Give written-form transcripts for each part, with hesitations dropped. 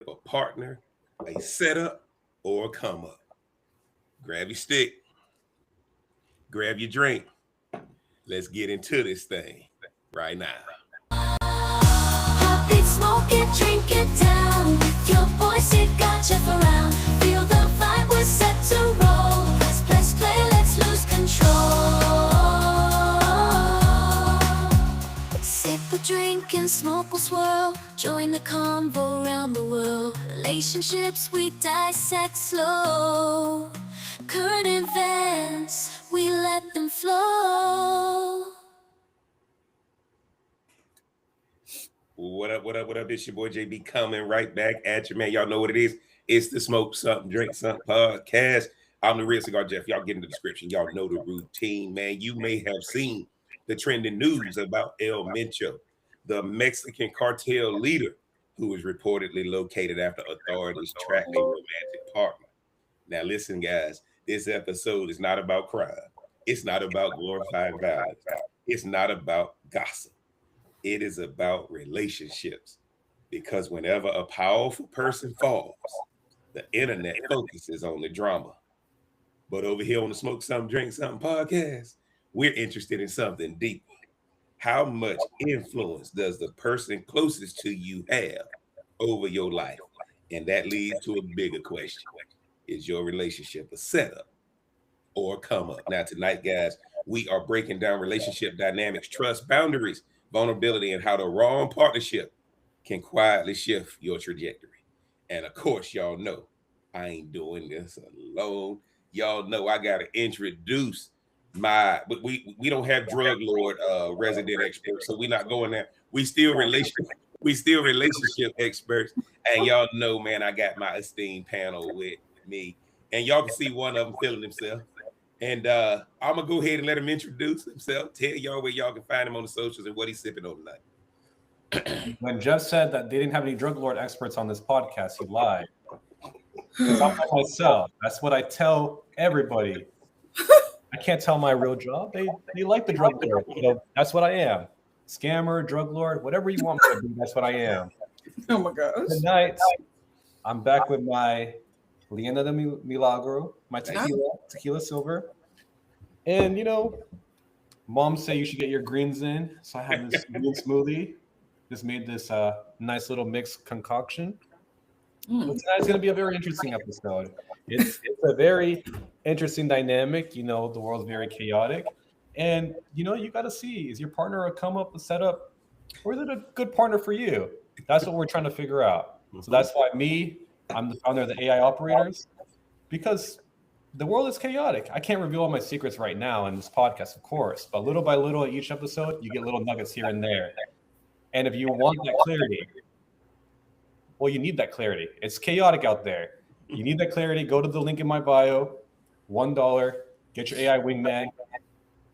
a partner, a setup, or a come up. Grab your stick, grab your drink. Let's get into this thing right now. Pop it, smoke it, drink it down. With your voice, it got Jeff around. Feel the vibe, we're set to roll. Press play, let's lose control. Sip a drink and smoke will swirl. Join the convo around the world. Relationships we dissect slow. Current events, we let them flow. What up, what up, what up? It's your boy JB coming right back at you, man. Y'all know what it is. It's the Smoke Something, Drink Something podcast. I'm the Real Cigar Jeff. Y'all get in the description. Y'all know the routine, man. You may have seen the trending news about El Mencho, the Mexican cartel leader who is reportedly located after authorities track a romantic partner. Now, listen, guys, this episode is not about crime. It's not about glorifying violence. It's not about gossip. It is about relationships, because whenever a powerful person falls, the internet focuses on the drama. But over here on the Smoke Something, Drink Something podcast, we're interested in something deeper. How much influence does the person closest to you have over your life? And that leads to a bigger question. Is your relationship a setup or a come up? Now, tonight, guys, we are breaking down relationship dynamics, trust, boundaries, vulnerability, and how the wrong partnership can quietly shift your trajectory. And of course, y'all know I ain't doing this alone. Y'all know I gotta introduce but we don't have drug lord resident experts, so we're not going there. We still relationship experts. And y'all know, man, I got my esteemed panel with me. And y'all can see one of them feeling himself. And I'm gonna go ahead and let him introduce himself, tell y'all where y'all can find him on the socials and what he's sipping on tonight. When Jeff said that they didn't have any drug lord experts on this podcast, he lied. Because I'm by myself. That's what I tell everybody. I can't tell my real job. They like the drug lord. So that's what I am. Scammer, drug lord, whatever you want me to be, that's what I am. Oh my gosh. Tonight, I'm back with my Liena de Milagro, my tequila silver. And, moms say you should get your greens in. So I have this green smoothie. Just made this nice little mixed concoction. But tonight's going to be a very interesting episode. It's a very interesting dynamic. The world's very chaotic. And, you got to see, is your partner a come up, a setup, or is it a good partner for you? That's what we're trying to figure out. So that's why I'm the founder of the AI Operators, because the world is chaotic. I can't reveal all my secrets right now in this podcast, of course, but little by little at each episode, you get little nuggets here and there. And if you want that clarity, well, you need that clarity. It's chaotic out there. You need that clarity. Go to the link in my bio, $1, get your AI wingman.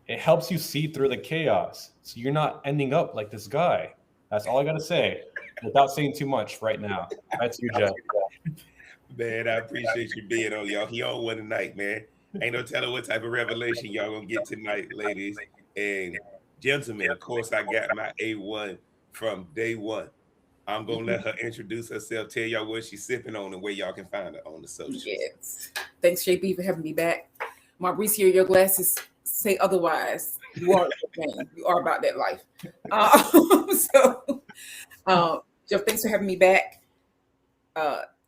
It helps you see through the chaos, so you're not ending up like this guy. That's all I got to say without saying too much right now. That's you, Jeff. Man, I appreciate you being on, y'all. He on one tonight, man. Ain't no telling what type of revelation y'all gonna get tonight, ladies and gentlemen. Of course, I got my A1 from day one. I'm gonna let her introduce herself, tell y'all what she's sipping on and where y'all can find her on the socials. Yes. Thanks, JB, for having me back. Mauricio, your glasses say otherwise. You are about that life. Jeff, thanks for having me back.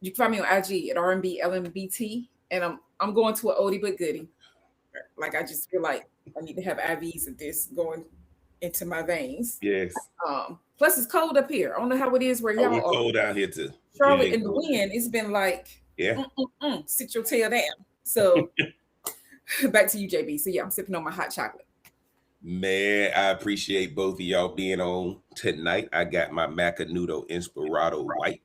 You can find me on IG at RMBLMBT, and I'm going to an oldie but goodie. Like, I just feel like I need to have IVs of this going into my veins. Yes. Plus, it's cold up here. I don't know how it is where y'all are. It's cold down here too. Charlotte, in the wind, it's been like, sit your tail down. So back to you, JB. So yeah, I'm sipping on my hot chocolate. Man, I appreciate both of y'all being on tonight. I got my Macanudo Inspirado White.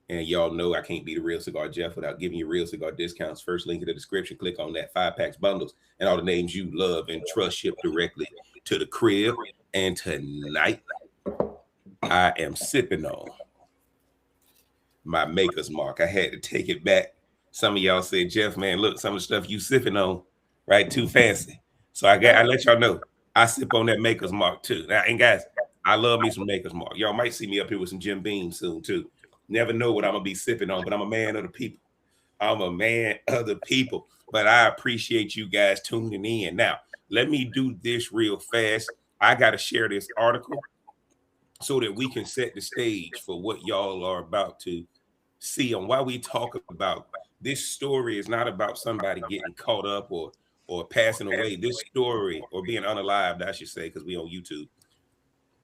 And y'all know I can't be the Real Cigar Jeff without giving you real cigar discounts. First link in the description. Click on that 5-packs bundles and all the names you love and trust shipped directly to the crib. And tonight, I am sipping on my Maker's Mark. I had to take it back. Some of y'all said, Jeff, man, look, some of the stuff you sipping on, right, too fancy. So I let y'all know I sip on that Maker's Mark too. Now, and guys, I love me some Maker's Mark. Y'all might see me up here with some Jim Beam soon too. Never know what I'm gonna be sipping on, but I'm a man of the people. I'm a man of the people. But I appreciate you guys tuning in. Now, let me do this real fast. I got to share this article so that we can set the stage for what y'all are about to see on why we talk about this story is not about somebody getting caught up or passing away. This story, or being unalived, I should say, because we on YouTube.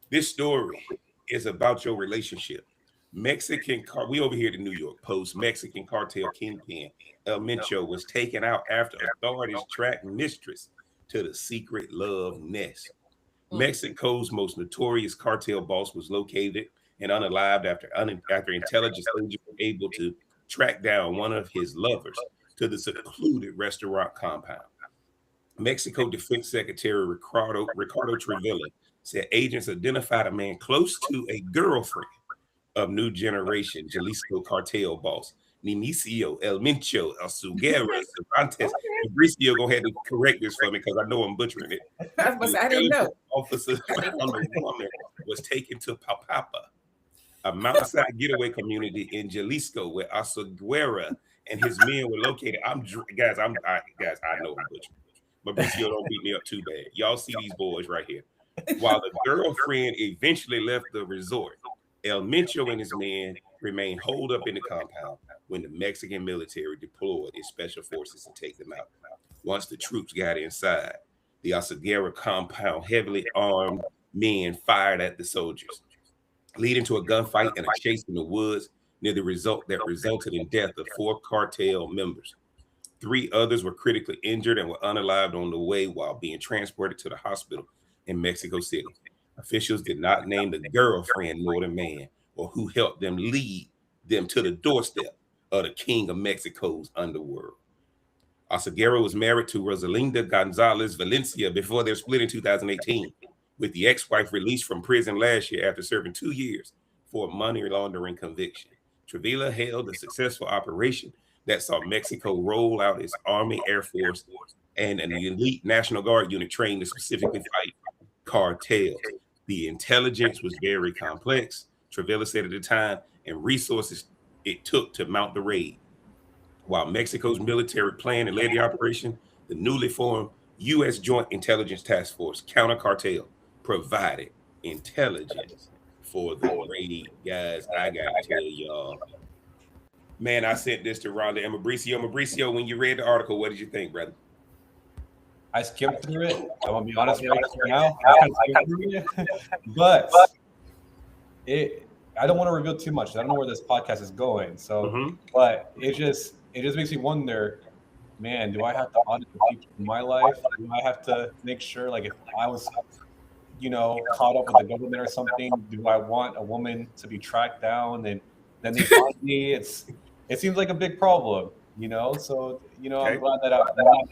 This story is about your relationship. We over here at the New York Post. Mexican cartel kingpin El Mencho was taken out after authorities tracked mistress to the secret love nest. Mexico's most notorious cartel boss was located and unalived after intelligence agents were able to track down one of his lovers to the secluded restaurant compound. Mexico Defense Secretary Ricardo Trevilla said agents identified a man close to a girlfriend of new generation Jalisco cartel boss Ninicio El Mencho El Suguera Cervantes. Fabricio, go ahead and correct this for me because I know I'm butchering it. I didn't know. Officer found the woman was taken to Papapa, a mountainside getaway community in Jalisco where Asuguera and his men were located. I know I'm butchering. Fabricio, don't beat me up too bad. Y'all see these boys right here. While the girlfriend eventually left the resort, El Mencho and his men remained holed up in the compound when the Mexican military deployed its special forces to take them out. Once the troops got inside the Osaguera compound, heavily armed men fired at the soldiers, leading to a gunfight and a chase in the woods that resulted in death of 4 cartel members. 3 others were critically injured and were unalived on the way while being transported to the hospital in Mexico City. Officials did not name the girlfriend nor the man or who helped them lead them to the doorstep of the king of Mexico's underworld. Osaguera was married to Rosalinda Gonzalez Valencia before their split in 2018, with the ex-wife released from prison last year after serving 2 years for a money laundering conviction. Trevilla held a successful operation that saw Mexico roll out its Army, Air Force, and an elite National Guard unit trained to specifically fight cartels. The intelligence was very complex, Trevilla said at the time, and resources it took to mount the raid. While Mexico's military planned and led the operation, the newly formed U.S. Joint Intelligence Task Force, Counter Cartel, provided intelligence for the raid. Guys, I gotta tell y'all, man, I sent this to Rhonda and Mauricio. Mauricio, when you read the article, what did you think, brother? I skimmed through it. I'm gonna be honest right now. I kind of skimmed through it, but I don't want to reveal too much. I don't know where this podcast is going. So, but it just makes me wonder, man, do I have to audit the people in my life? Do I have to make sure, like, if I was, caught up with the government or something, do I want a woman to be tracked down and then they find me? It seems like a big problem, So, okay. I'm glad that I'm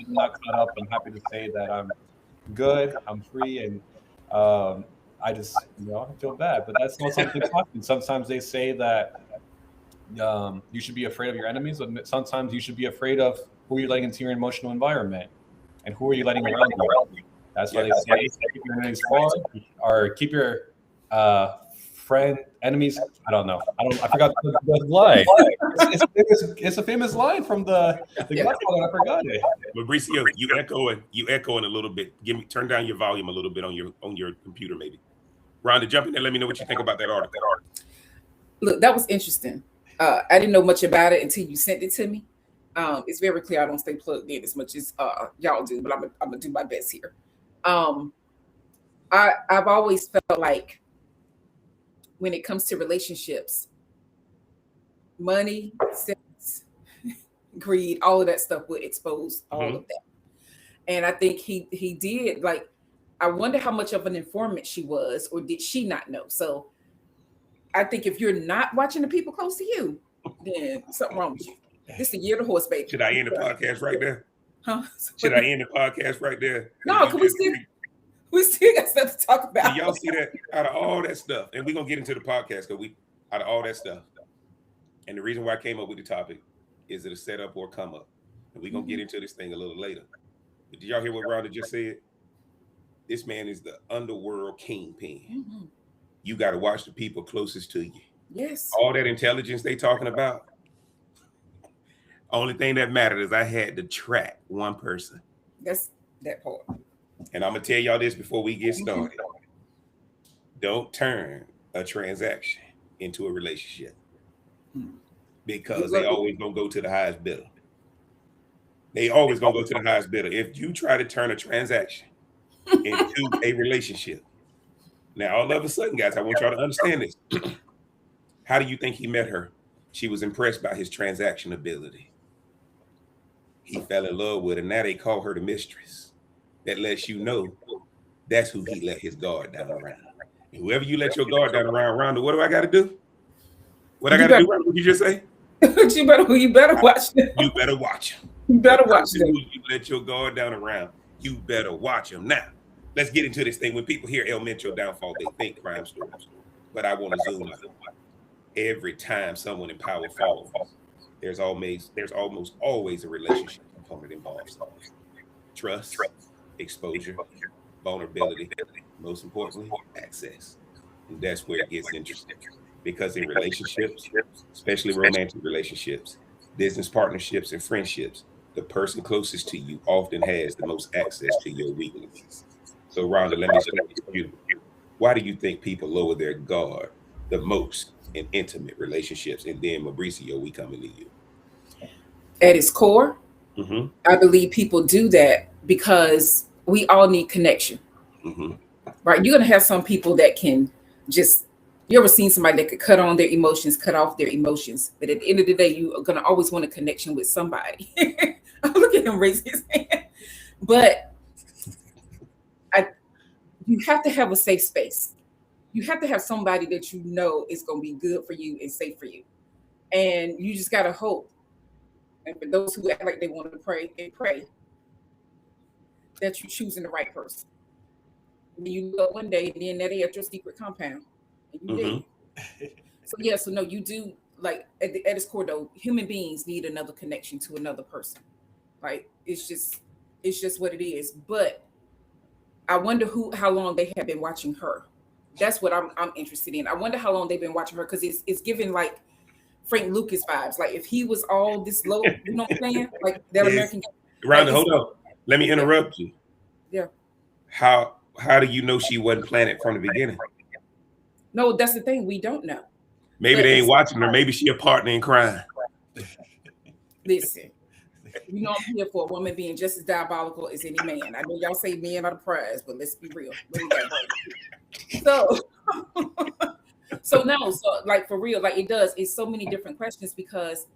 not caught up. I'm happy to say that I'm good. I'm free, and I just, I feel bad, but that's not something constant. Sometimes they say that you should be afraid of your enemies, but sometimes you should be afraid of who you're letting into your emotional environment and who are you letting around you. That's why they say keep your enemies far or keep your enemies. I don't know. I forgot the line. It's a famous line from the Godfather. I forgot it. Mauricio, you echoing a little bit. Turn down your volume a little bit on your computer, maybe. Rhonda, jump in there. Let me know what you think about that article. Look, that was interesting. I didn't know much about it until you sent it to me. It's very clear I don't stay plugged in as much as y'all do, but I'm gonna do my best here. I've always felt like when it comes to relationships, money, sex, greed, all of that stuff would expose all of that. And I think he did. Like, I wonder how much of an informant she was, or did she not know? So I think if you're not watching the people close to you, then something wrong with you. This is the year of the horse, baby. Should I end the podcast right there? Huh? Should I end the podcast right there? No, because we still got stuff to talk about. So y'all see that? Out of all that stuff, and we're gonna get into the podcast because out of all that stuff, and the reason why I came up with the topic is it a setup or come up, and we're gonna get into this thing a little later. But did y'all hear what Rhonda just said? This man is the underworld kingpin. You got to watch the people closest to you. Yes. All that intelligence they talking about. Only thing that mattered is I had to track one person. That's that part. And I'm gonna tell y'all this before we get started. Don't turn a transaction into a relationship because they always gonna go to the highest bidder. They always gonna go to the highest bidder. If you try to turn a transaction into a relationship, now all of a sudden, guys, I want y'all to understand this. How do you think he met her? She was impressed by his transaction ability. He fell in love with her. Now they call her the mistress. That lets you know that's who he let his guard down around. And whoever you let your guard down around, Rhonda, what do I got to do? What I got to do? What did you just say? you better watch them. You better watch him. You better watch them. You let your guard down around. You better watch him. Now, let's get into this thing. When people hear El Mencho downfall, they think crime stories. But I want to zoom out. Every time someone in power falls, there's almost always a relationship component involved. Trust, exposure, vulnerability, most importantly, access. And that's where it gets interesting. Because in relationships, especially romantic relationships, business partnerships, and friendships, the person closest to you often has the most access to your weaknesses. So, Rhonda, let me start with you. Why do you think people lower their guard the most in intimate relationships? And then, Mauricio, we coming to you. At its core, I believe people do that because we all need connection. Right? You're going to have some people that can just, you ever seen somebody that could cut off their emotions, but at the end of the day, you are going to always want a connection with somebody. Look at him raise his hand. But you have to have a safe space. You have to have somebody that you know is going to be good for you and safe for you. And you just got to hope. And for those who act like they want to pray that you're choosing the right person. And you look one day, and then that is your secret compound. And you did. So no, you do, like at its core though, human beings need another connection to another person. Like it's just what it is. But I wonder how long they have been watching her. That's what I'm interested in. I wonder how long they've been watching her, because it's giving like Frank Lucas vibes. Like if he was all this low, you know what I'm saying? Like that American. Rhonda, hold on. Let me interrupt you. Yeah. How do you know she wasn't planted from the beginning? No, that's the thing. We don't know. Maybe they ain't watching her. Maybe she a partner in crime. Listen, you know I'm here for a woman being just as diabolical as any man. I know y'all say men are the prize, but let's be real. So like for real, like it's so many different questions, because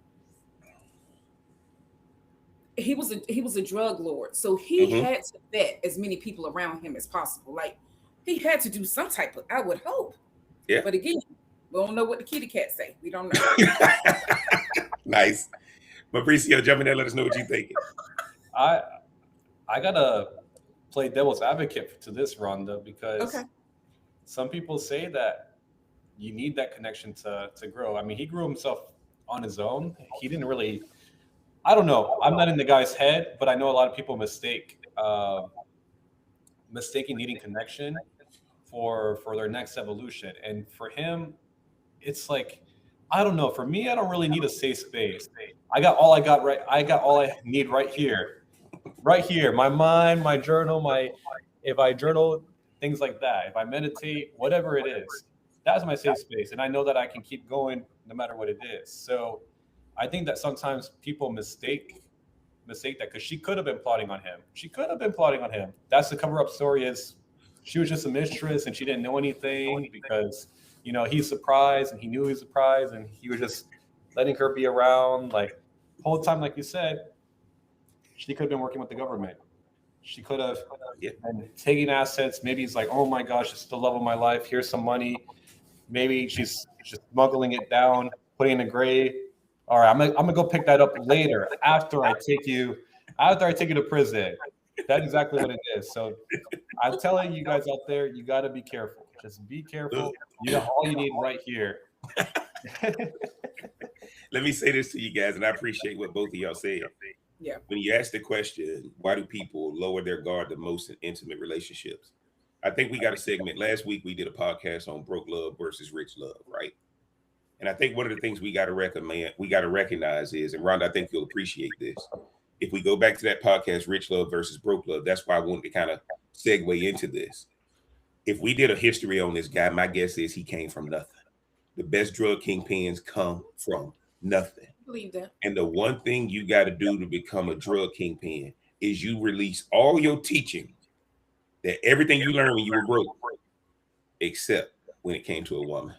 he was a drug lord. So he had to vet as many people around him as possible. Like he had to do some type of, I would hope. Yeah. But again, we don't know what the kitty cat say. We don't know. Nice. Mauricio, jump in there. Let us know what you think. I gotta play devil's advocate to this, Rhonda, because some people say that you need that connection to grow. I mean, he grew himself on his own. He didn't really, I don't know. I'm not in the guy's head, but I know a lot of people mistaking needing connection for their next evolution. And for him, it's like, I don't know. For me, I don't really need a safe space. I got all I need right here. Right here. My mind, my journal, if I journal, things like that. If I meditate, whatever it is, that's my safe space. And I know that I can keep going no matter what it is. So I think that sometimes people mistake that, because she could have been plotting on him. That's the cover-up story, is she was just a mistress and she didn't know anything, because he's surprised and he knew he was surprised, and he was just letting her be around. Like the whole time, like you said, she could have been working with the government. She could have been taking assets. Maybe he's like, oh my gosh, it's the love of my life. Here's some money. Maybe she's just smuggling it down, putting in a grave. All right, I'm gonna go pick that up later after I take you to prison. That's exactly what it is. So I'm telling you guys out there, you got to be careful. Just be careful. You got all you need right here. Let me say this to you guys, and I appreciate what both of y'all said. Yeah. When you ask the question, why do people lower their guard the most in intimate relationships? I think we got a segment. Last week we did a podcast on broke love versus rich love, right? And I think one of the things we got to recognize is, and Rhonda, I think you'll appreciate this. If we go back to that podcast, Rich Love versus Broke Love, that's why I wanted to kind of segue into this. If we did a history on this guy, my guess is he came from nothing. The best drug kingpins come from nothing. I believe that. And the one thing you got to do to become a drug kingpin is you release all your teaching, that everything you learned when you were broke, except when it came to a woman.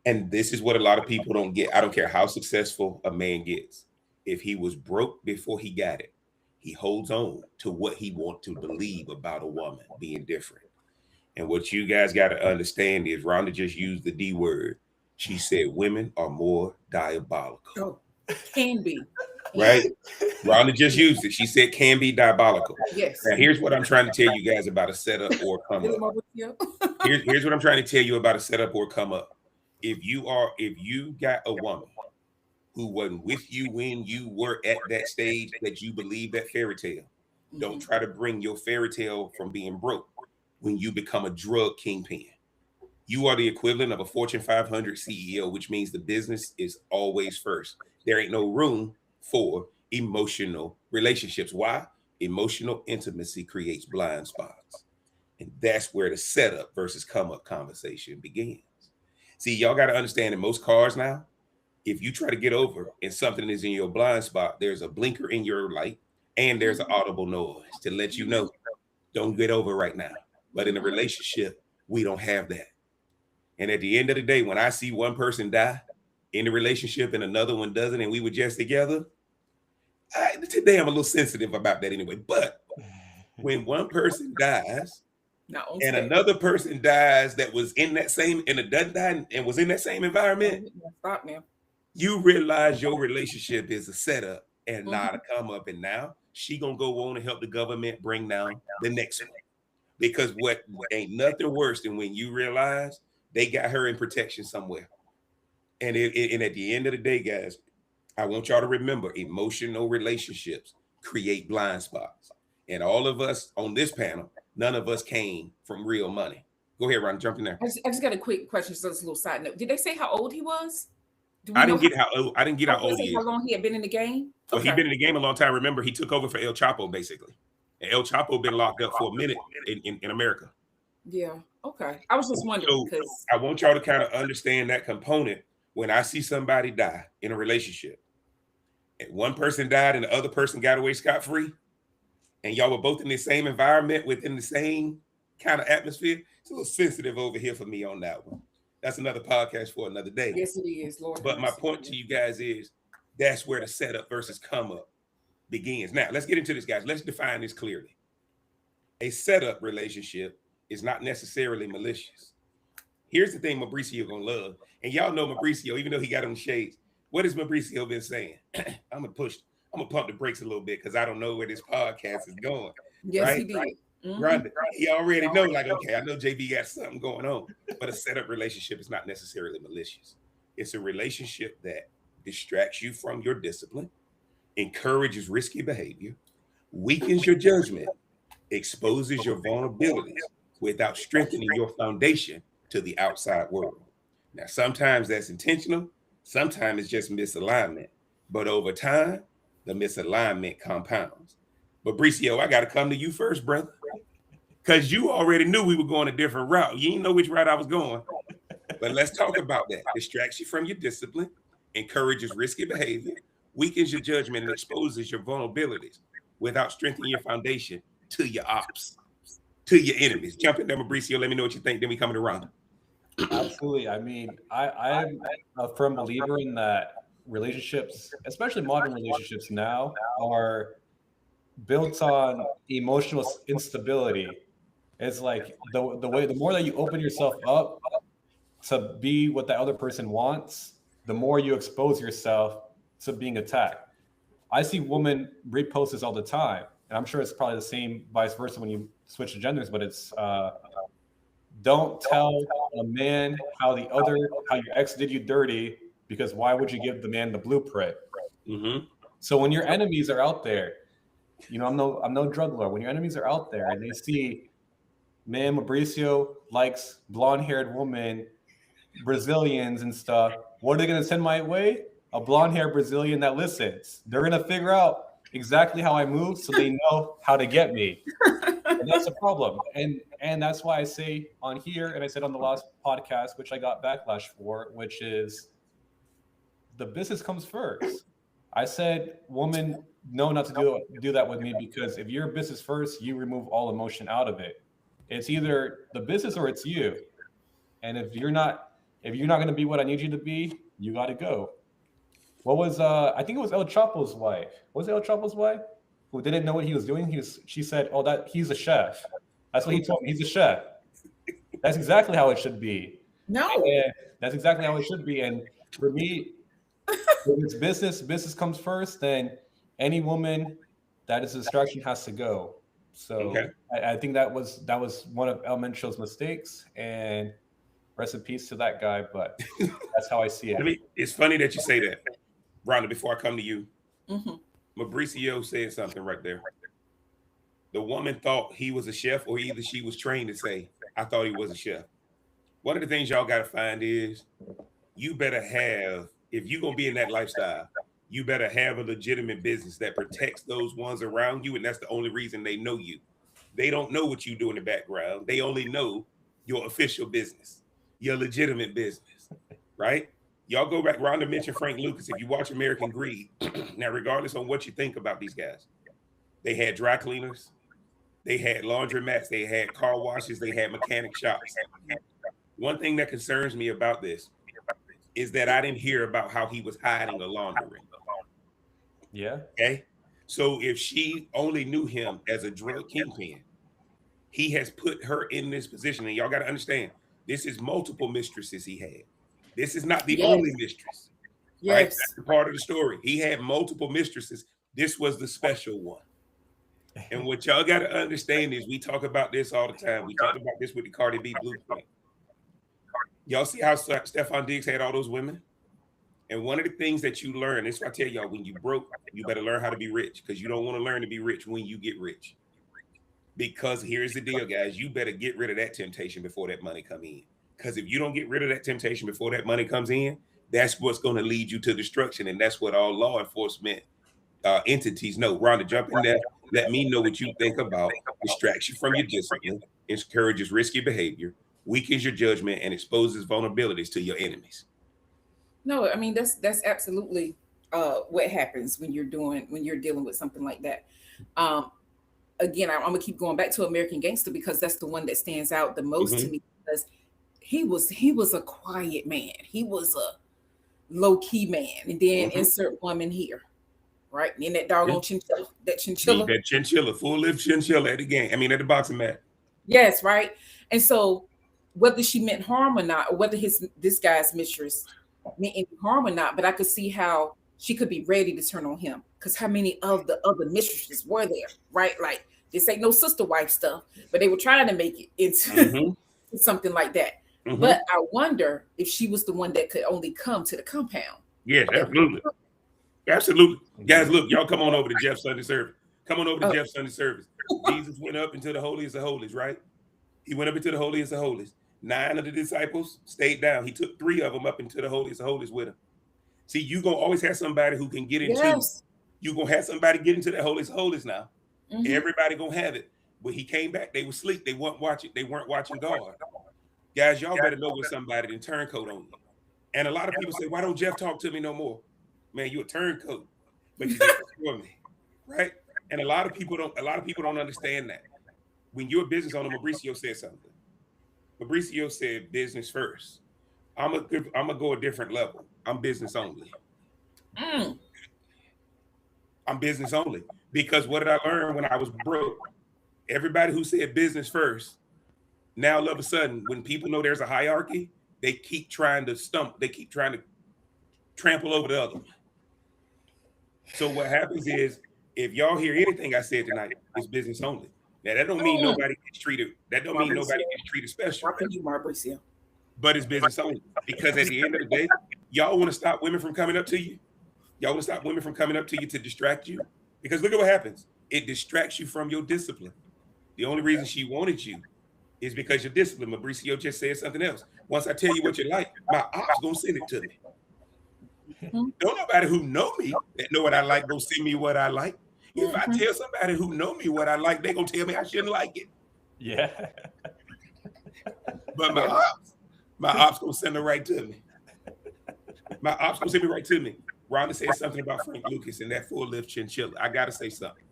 And this is what a lot of people don't get. I don't care how successful a man gets. If he was broke before he got it, he holds on to what he wants to believe about a woman being different. And what you guys got to understand is Rhonda just used the D word. She said women are more diabolical. Oh, can be. Right? Rhonda just used it. She said can be diabolical. Yes. Now, here's what I'm trying to tell you guys about a setup or come up. Here's what I'm trying to tell you about a setup or come up. If you got a woman who wasn't with you when you were at that stage that you believe that fairy tale, don't try to bring your fairy tale from being broke when you become a drug kingpin. You are the equivalent of a Fortune 500 CEO, which means the business is always first. There ain't no room for emotional relationships. Why? Emotional intimacy creates blind spots. And that's where the setup versus come up conversation begins. See, y'all got to understand in most cars now, if you try to get over and something is in your blind spot, there's a blinker in your light and there's an audible noise to let you know, don't get over right now. But in a relationship, we don't have that. And at the end of the day, when I see one person die in the relationship and another one doesn't, and we were just together, today I'm a little sensitive about that anyway. But when one person dies and another person dies that was in that same, and it doesn't die and was in that same environment, stop now. You realize your relationship is a setup and not a come up. And now she gonna go on and help the government bring down the next one. Because what ain't nothing worse than when you realize they got her in protection somewhere. And and at the end of the day, guys, I want y'all to remember emotional relationships create blind spots. And all of us on this panel, none of us came from real money. Go ahead, Ron, jump in there. I just got a quick question, so it's a little side note. Did they say how old he was? I didn't get how old he is. How long he had been in the game? Well, he'd been in the game a long time. Remember, he took over for El Chapo, basically. And El Chapo been locked up for a minute in America. Yeah. Okay. I was just wondering because I want y'all to kind of understand that component. When I see somebody die in a relationship, and one person died and the other person got away scot-free, and y'all were both in the same environment within the same kind of atmosphere, it's a little sensitive over here for me on that one. That's another podcast for another day. Yes, it is, Lord. But my point to you guys is that's where the setup versus come up begins. Now, let's get into this, guys. Let's define this clearly. A setup relationship is not necessarily malicious. Here's the thing Mauricio gonna love. And y'all know Mauricio, even though he got on shades, what has Mauricio been saying? I'm gonna pump the brakes a little bit because I don't know where this podcast is going. Yes, right? he did. Rhonda, he already know, like, okay, I know JB got something going on, but a setup relationship is not necessarily malicious. It's a relationship that distracts you from your discipline, encourages risky behavior, weakens your judgment, exposes your vulnerabilities without strengthening your foundation to the outside world. Now, sometimes that's intentional, sometimes it's just misalignment, but over time, the misalignment compounds. But Mauricio, I got to come to you first, brother, because you already knew we were going a different route. You didn't know which route I was going, but let's talk about that. Distracts you from your discipline, encourages risky behavior, weakens your judgment, and exposes your vulnerabilities without strengthening your foundation to your ops, to your enemies. Jump in there, Mauricio. Let me know what you think. Then we come to Rhonda. Absolutely. I mean, I'm a firm believer in that relationships, especially modern relationships now, are built on emotional instability. It's like the more that you open yourself up to be what the other person wants, the more you expose yourself to being attacked. I see women repost this all the time, and I'm sure it's probably the same vice versa when you switch to genders, but it's don't tell a man how your ex did you dirty, because why would you give the man the blueprint? Mm-hmm. So when your enemies are out there, you know, I'm no drug lord. When your enemies are out there and they see, man, Mauricio likes blonde-haired woman Brazilians and stuff. What are they going to send my way? A blonde hair Brazilian that listens. They're going to figure out exactly how I move so they know how to get me. And that's a problem. And that's why I say on here, and I said on the last podcast, which I got backlash for, which is the business comes first. I said, woman, no, not to do that with me, because if you're business first, you remove all emotion out of it. It's either the business or it's you. And if you're not going to be what I need you to be, you got to go. What was I think it was El Chapo's wife. Was it El Chapo's wife who didn't know what he was doing? She said, "Oh, that he's a chef." That's what he told me. He's a chef. That's exactly how it should be. No, And that's exactly how it should be. And for me, if it's business comes first, then any woman that is a distraction has to go. So Okay. I think that was one of El Mencho's mistakes, and rest in peace to that guy. But that's how I see it. It's funny that you say that, Rhonda. Before I come to you, Mhm. Mauricio said something right there. The woman thought he was a chef, or either she was trained to say, "I thought he was a chef." One of the things y'all got to find is you better have, if you're going to be in that lifestyle, you better have a legitimate business that protects those ones around you. And that's the only reason they know you. They don't know what you do in the background. They only know your official business, your legitimate business, right? Y'all go back. Rhonda mentioned Frank Lucas. If you watch American Greed, now, regardless on what you think about these guys, they had dry cleaners, they had laundromats, they had car washes, they had mechanic shops. One thing that concerns me about this is that I didn't hear about how he was hiding a laundry ring. Yeah. Okay. So if she only knew him as a drug kingpin, he has put her in this position. And y'all got to understand, this is multiple mistresses he had. This is not the Yes. only mistress. Yes. Right? That's the part of the story. He had multiple mistresses. This was the special one. And what y'all got to understand is we talk about this all the time. We talked about this with the Cardi B blueprint. Y'all see how Stephon Diggs had all those women? And one of the things that you learn, this is what I tell y'all, when you broke, you better learn how to be rich, because you don't want to learn to be rich when you get rich. Because here's the deal, guys. You better get rid of that temptation before that money come in. Because if you don't get rid of that temptation before that money comes in, that's what's going to lead you to destruction. And that's what all law enforcement entities know. Rhonda, jump in there. Let me know what you think about distraction from your discipline, encourages risky behavior, weakens your judgment, and exposes vulnerabilities to your enemies. No, I mean that's absolutely what happens when you're dealing with something like that. Again, I'm gonna keep going back to American Gangster because that's the one that stands out the most to me, because he was a quiet man. He was a low key man, and then insert woman here, right? And then that doggone chinchilla, that chinchilla, Full live chinchilla at the game. I mean, at the boxing match. Yes, right. And so, whether she meant harm or not, or whether this guy's mistress meant any harm or not, but I could see how she could be ready to turn on him, because how many of the other mistresses were there, right? Like, this ain't no sister wife stuff, but they were trying to make it into something like that. But I wonder if she was the one that could only come to the compound. Yes, absolutely. Absolutely. Guys, look, y'all come on over to Jeff's Sunday service. Come on over to Jeff's Sunday service. Jesus went up into the holiest of holies, right? He went up into the holiest of holies. 9 of the disciples stayed down. He took 3 of them up into the holiest of holies with him. See, you're going to always have somebody who can get into, you're going to have somebody get into the holiest of holies now. Everybody going to have it. When he came back, they were asleep. They weren't watching God. Guys, y'all better know when somebody didn't turncoat on you. And a lot of people say, why don't Jeff talk to me no more? Man, you a turncoat, but you didn't for me, right? And a lot of people don't understand that. When you're a business owner, Mauricio said something. Mauricio said business first. I'm gonna go a different level. I'm business only. I'm business only. Because what did I learn when I was broke? Everybody who said business first, now all of a sudden, when people know there's a hierarchy, they keep trying to trample over the other one. So what happens is, if y'all hear anything I said tonight, it's business only. Now that don't mean nobody gets treated. That don't mean nobody gets treated special. But it's business only. Because at the end of the day, y'all want to stop women from coming up to you. Y'all want to stop women from coming up to you to distract you. Because look at what happens. It distracts you from your discipline. The only reason she wanted you is because you're disciplined. Mauricio just said something else. Once I tell you what you like, my ops gonna send it to me. Don't nobody who know me that know what I like go send me what I like. If I tell somebody who know me what I like, they gonna tell me I shouldn't like it. Yeah. But my ops gonna send it right to me. My ops gonna send me right to me. Rhonda said something about Frank Lucas and that full lift chinchilla. I gotta say something.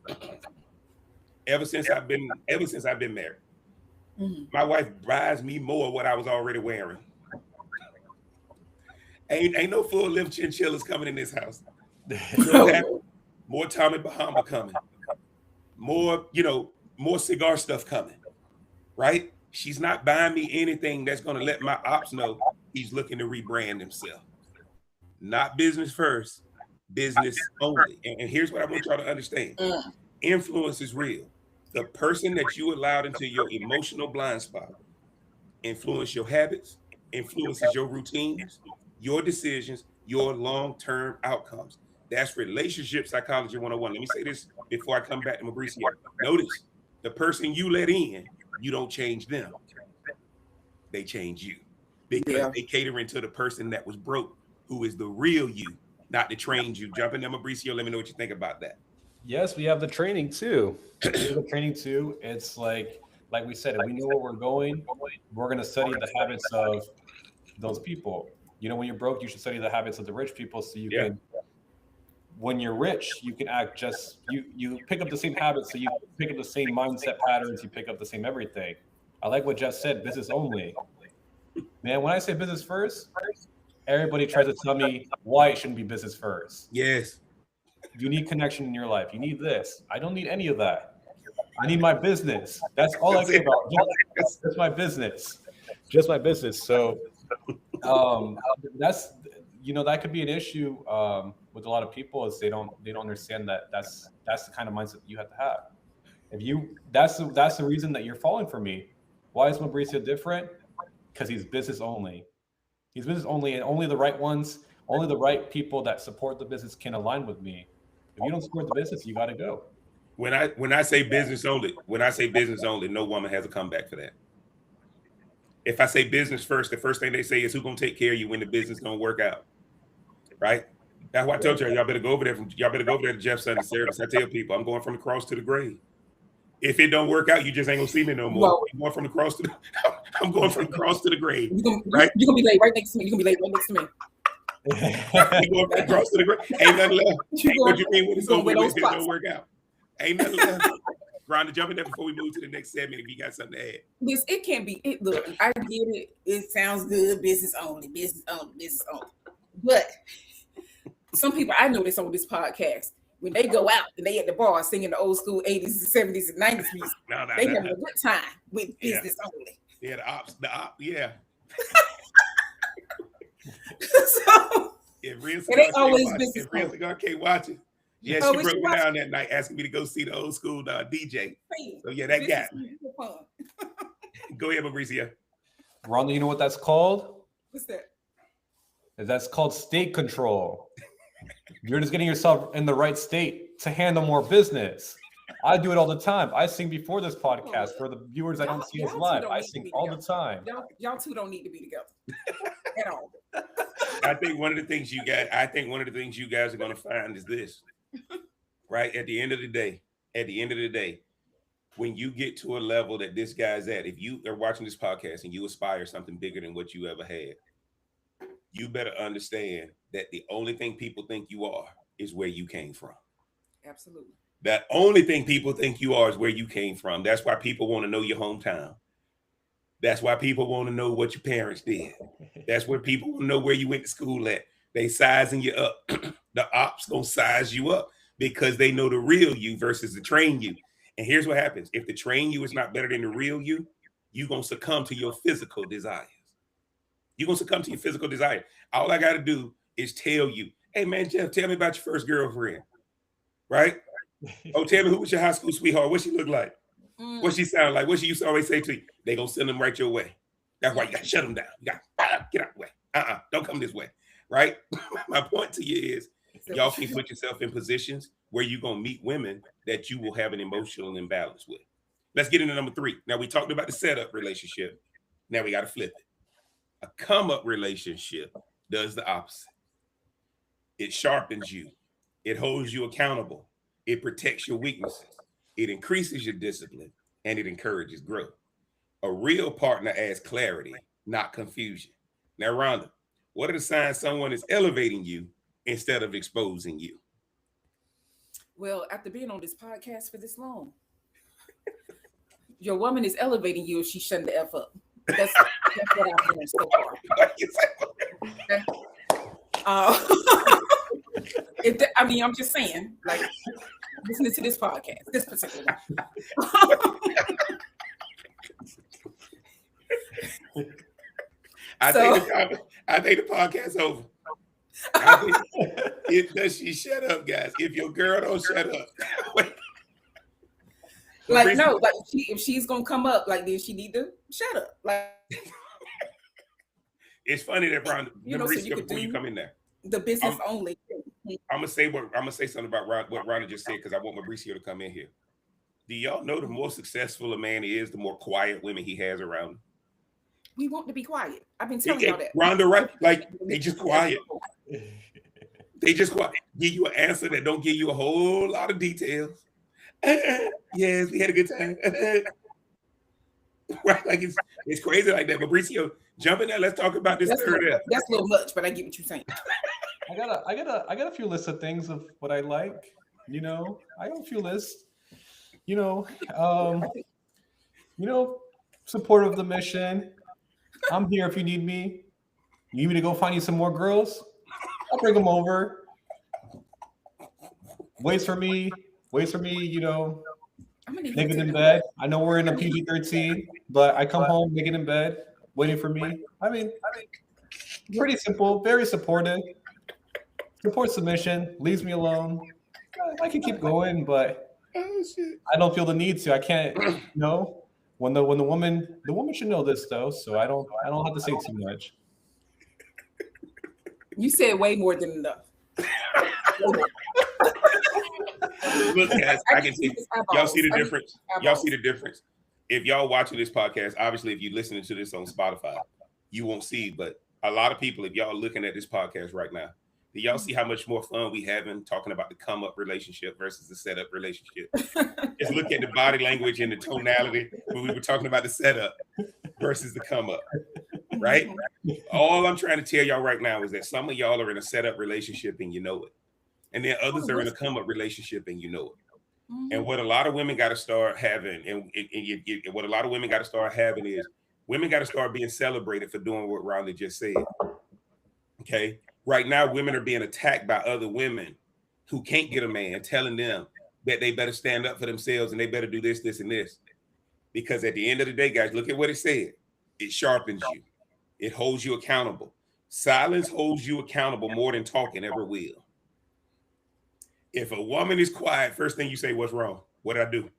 Ever since I've been married, my wife buys me more of what I was already wearing. Ain't no full lift chinchillas coming in this house. More Tommy Bahama coming. More, more cigar stuff coming. Right? She's not buying me anything that's gonna let my ops know he's looking to rebrand himself. Not business first, business only. And here's what I want y'all to understand. Influence is real. The person that you allowed into your emotional blind spot influence your habits, influences your routines, your decisions, your long-term outcomes. That's relationship psychology 101. Let me say this before I come back to Mauricio. Notice, the person you let in, you don't change them. They change you because they cater into the person that was broke, who is the real you, not the trained you. Jump in there, Mauricio. Let me know what you think about that. Yes, we have the training too. It's like we said, if we know where we're going, we're going to study the habits of those people. When you're broke, you should study the habits of the rich people so you can, when you're rich, you can act just, you pick up the same habits, so you pick up the same mindset patterns, you pick up the same everything. I like what Jeff said, business only. Man, when I say business first, everybody tries to tell me why it shouldn't be business first. Yes. You need connection in your life. You need this. I don't need any of that. I need my business. That's all I care about. Just my business. Just my business. So that's that could be an issue with a lot of people, is they don't understand that that's the kind of mindset you have to have. That's the reason that you're falling for me. Why is Mauricio different? Because he's business only. He's business only, and only the right ones, only the right people that support the business can align with me. If you don't support the business, you got to go. When I say business only, no woman has a comeback for that. If I say business first, the first thing they say is, who's gonna take care of you when the business don't work out? Right? That's why I told y'all better go over there. Y'all better go over there to Jeff's Sunday service. I tell people, I'm going from the cross to the grave. If it don't work out, you just ain't gonna see me no more. I'm going from the cross to the grave. Right? You're gonna be laid right next to me. You're gonna be laid right next to me. You going from the cross to the grave? Ain't nothing left. What you mean when it's over if it don't work out? Ain't nothing left. Rhonda, jump in there before we move to the next segment if you got something to add. This, it can't be. Look, I get it. It sounds good. Business only. But some people, I know this on this podcast, when they go out and they at the bar singing the old school 80s, 70s, and 90s music, they having a good time with business only. Yeah, the ops, yeah. So, if real cigar can't watch it. Yeah, she broke me down that night asking me to go see the old school DJ. So yeah, that got me. Go ahead, Mauricio. Rhonda, you know what that's called? What's that? That's called state control. You're just getting yourself in the right state to handle more business. I do it all the time. I sing before this podcast for the viewers that don't see us live. I sing all the time. Y'all two don't need to be together at all. I think one of the things you guys are going to find is this, right? At the end of the day, when you get to a level that this guy's at, if you are watching this podcast and you aspire something bigger than what you ever had, you better understand that the only thing people think you are is where you came from. Absolutely. The only thing people think you are is where you came from. That's why people want to know your hometown. That's why people want to know what your parents did. That's where people want to know where you went to school at. They sizing you up. The ops gonna size you up because they know the real you versus the train you. And here's what happens. If the train you is not better than the real you, you're gonna succumb to your physical desires. You're gonna succumb to your physical desire. All I gotta do is tell you, hey man, Jeff, tell me about your first girlfriend. Right? Oh, tell me, who was your high school sweetheart? What she look like? What she sound like? What she used to always say to you? They gonna send them right your way. That's why you gotta shut them down. You gotta get out the way. Don't come this way. Right? My point to you is, y'all can put yourself in positions where you're gonna meet women that you will have an emotional imbalance with. Let's get into number 3. Now we talked about the setup relationship. Now we got to flip it. A come up relationship does the opposite. It sharpens you. It holds you accountable. It protects your weaknesses. It increases your discipline, and it encourages growth. A real partner adds clarity, not confusion. Now, Rhonda, what are the signs someone is elevating you instead of exposing you? Well, after being on this podcast for this long, your woman is elevating you if she's shutting the F up. That's what I've learned so far. Okay? I'm just saying, like, listening to this podcast, this particular one. I think the podcast's over. Does she shut up, guys? If your girl don't shut up. Like, no, like if she's gonna come up, like, then she need to shut up. Like, it's funny that Ron, so before you come in there, the business only. I'm gonna say something about what Ron just said because I want Mauricio to come in here. Do y'all know the more successful a man is, the more quiet women he has around him? We want to be quiet. I've been telling y'all that. Rhonda, right? Like, they just quiet. They just quiet. Give you an answer that don't give you a whole lot of details. Yes, we had a good time. Right? Like, it's crazy like that. Mauricio, jump in there. Let's talk about this. That's a little much, but I get what you're saying. I got a few lists of things of what I like. I got a few lists. Supportive of the mission. I'm here if you need me. You need me to go find you some more girls? I'll bring them over. Waits for me, naked in bed. I know we're in a PG-13, but I come home naked in bed, waiting for me. I mean, pretty simple, very supportive. Support submission, leaves me alone. I can keep going, but I don't feel the need to. I can't, When the woman should know this though, so I don't have to say too much. You said way more than enough. Look, guys, I can see. Y'all see the difference. Y'all see the difference. If y'all watching this podcast, obviously, if you're listening to this on Spotify, you won't see. But a lot of people, if y'all are looking at this podcast right now, do y'all see how much more fun we having talking about the come up relationship versus the setup relationship? Just look at the body language and the tonality when we were talking about the setup versus the come up, right? All I'm trying to tell y'all right now is that some of y'all are in a setup relationship and you know it. And then others are in a come up relationship and you know it. And what a lot of women got to start having, what a lot of women got to start having is women got to start being celebrated for doing what Rhonda just said. Okay. Right now, women are being attacked by other women who can't get a man, telling them that they better stand up for themselves and they better do this, this, and this. Because at the end of the day, guys, look at what it said. It sharpens you. It holds you accountable. Silence holds you accountable more than talking ever will. If a woman is quiet, first thing you say, what's wrong? What did I do?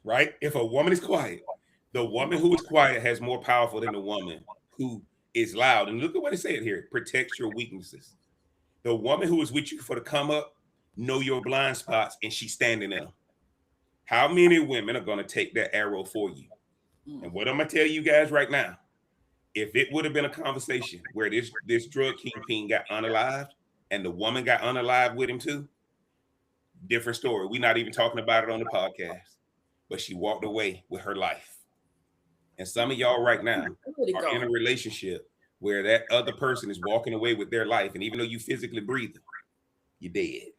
Right? If a woman is quiet, the woman who is quiet has more powerful than the woman who is loud. And look at what it said here. It protects your weaknesses. The woman who is with you for the come up, know your blind spots, and she's standing in them. How many women are going to take that arrow for you? And what I'm going to tell you guys right now, if it would have been a conversation where this drug kingpin got unalived and the woman got unalived with him too, different story. We're not even talking about it on the podcast, but she walked away with her life. And some of y'all right now are in a relationship where that other person is walking away with their life. And even though you physically breathing, you're dead.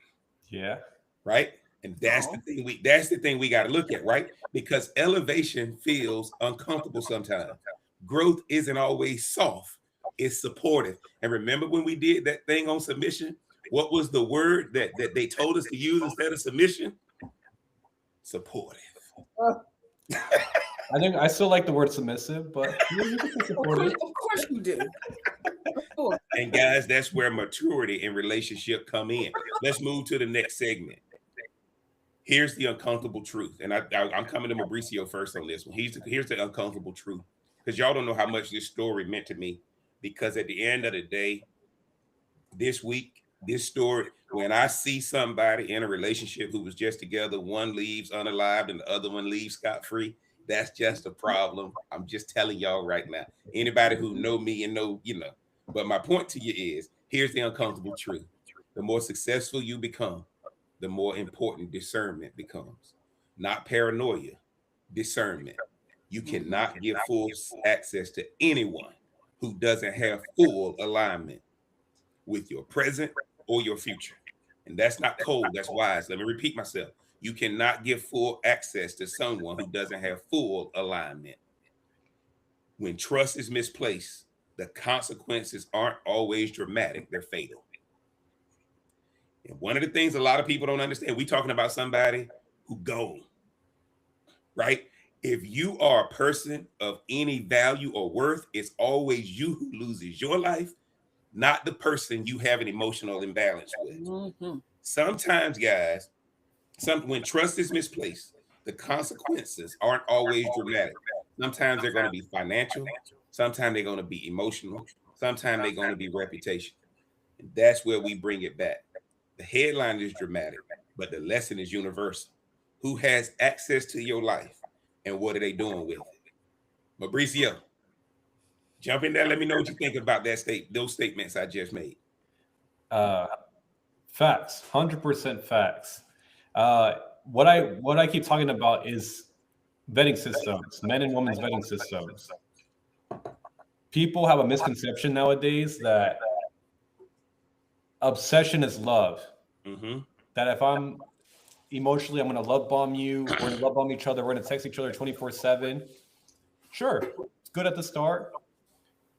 Yeah. Right. And that's the thing we got to look at, right? Because elevation feels uncomfortable sometimes. Growth isn't always soft. It's supportive. And remember when we did that thing on submission, what was the word that they told us to use instead of submission? Supportive. I think I still like the word submissive, but you can say supportive. Of course you do. And guys, that's where maturity and relationship come in. Let's move to the next segment. Here's the uncomfortable truth. And I'm coming to Mauricio first on this one. Here's the uncomfortable truth. Because y'all don't know how much this story meant to me. Because at the end of the day, this week, this story, when I see somebody in a relationship who was just together, one leaves unalived and the other one leaves scot-free, that's just a problem. I'm just telling y'all right now. Anybody who know me and know, you know. But my point to you is, here's the uncomfortable truth. The more successful you become, the more important discernment becomes. Not paranoia, discernment. You cannot give full access to anyone who doesn't have full alignment with your present or your future. And that's not cold, that's wise. Let me repeat myself. You cannot give full access to someone who doesn't have full alignment. When trust is misplaced, the consequences aren't always dramatic, they're fatal. And one of the things a lot of people don't understand, we talking about somebody who go, right? If you are a person of any value or worth, it's always you who loses your life, not the person you have an emotional imbalance with. Sometimes, guys, when trust is misplaced, the consequences aren't always dramatic. Sometimes they're going to be financial, sometimes they're going to be emotional, sometimes they're going to be reputation. And that's where we bring it back. The headline is dramatic, but the lesson is universal. Who has access to your life and what are they doing with it? Mauricio, jump in there. Let me know what you think about those statements I just made. Facts, 100% facts. What I keep talking about is vetting systems, men and women's vetting systems. People have a misconception nowadays that obsession is love. That if I'm emotionally, I'm going to love bomb you, we're going to love bomb each other, we're going to text each other 24/7. Sure, it's good at the start,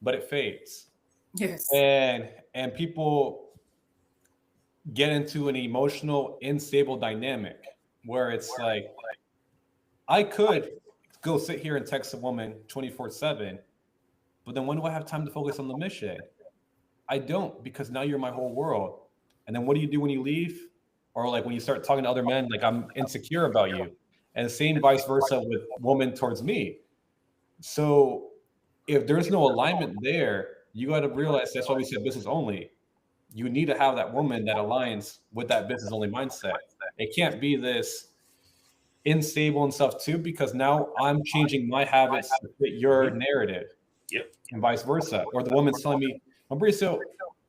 but it fades. Yes. And people get into an emotional, unstable dynamic where it's like, I could go sit here and text a woman 24/7, but then when do I have time to focus on the mission? I don't, because now you're my whole world. And then what do you do when you leave? Or like when you start talking to other men, like I'm insecure about you. And the same vice versa with women towards me. So if there's no alignment there, you got to realize that's why we said business only. You need to have that woman that aligns with that business only mindset. It can't be this unstable and stuff too, because now I'm changing my habits to fit your narrative. Yep. And vice versa. Or the woman's telling me, Mauricio,